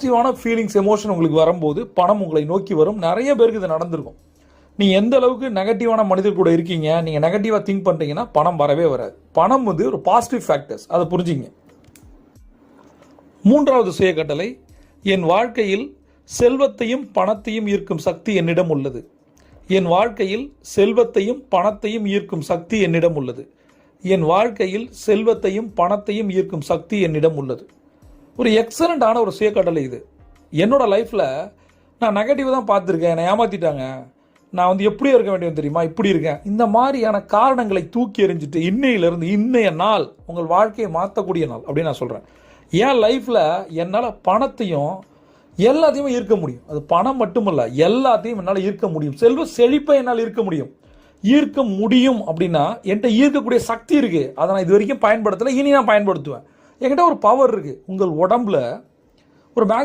பாசிட்டிவான feelings emotion உங்களுக்கு வரும்போது பணம் உங்களை நோக்கி வரும். நிறைய பேருக்கு இது நடந்திருக்கும். நீங்கள் எந்த அளவுக்கு நெகட்டிவான மனிதர் கூட இருக்கீங்க, நீங்கள் நெகட்டிவாக திங்க் பண்ணுறீங்கன்னா பணம் வரவே வராது. பணம் வந்து ஒரு பாசிட்டிவ் ஃபேக்டர்ஸ், அதை புரிஞ்சுங்க. மூன்றாவது சுய கட்டளை, என் வாழ்க்கையில் செல்வத்தையும் பணத்தையும் ஈர்க்கும் சக்தி என்னிடம் உள்ளது. என் வாழ்க்கையில் செல்வத்தையும் பணத்தையும் ஈர்க்கும் சக்தி என்னிடம் உள்ளது. என் வாழ்க்கையில் செல்வத்தையும் பணத்தையும் ஈர்க்கும் சக்தி என்னிடம் உள்ளது. ஒரு எக்ஸலண்டான ஒரு சுய கட்டளை இது. என்னோட லைஃப்பில் நான் நெகட்டிவ் தான் பார்த்துருக்கேன், என்னை ஏமாற்றிட்டாங்க, நான் வந்து எப்படியே இருக்க வேண்டியது தெரியுமா, இப்படி இருக்கேன், இந்த மாதிரியான காரணங்களை தூக்கி எறிஞ்சிட்டு இன்னையிலிருந்து இன்றைய நாள் உங்கள் வாழ்க்கையை மாற்றக்கூடிய நாள் அப்படின்னு நான் சொல்கிறேன். என் லைஃப்பில் என்னால் பணத்தையும் எல்லாத்தையுமே ஈர்க்க முடியும். அது பணம் மட்டுமல்ல, எல்லாத்தையும் என்னால் ஈர்க்க முடியும். செல்வ செழிப்பை என்னால் ஈர்க்க முடியும். ஈர்க்க முடியும் அப்படின்னா என்கிட்ட ஈர்க்கக்கூடிய சக்தி இருக்குது. அதை நான் இது வரைக்கும் பயன்படுத்தலை, இனி நான் பயன்படுத்துவேன். என்கிட்ட ஒரு பவர் இருக்குது. உங்கள் உடம்புல ஒரு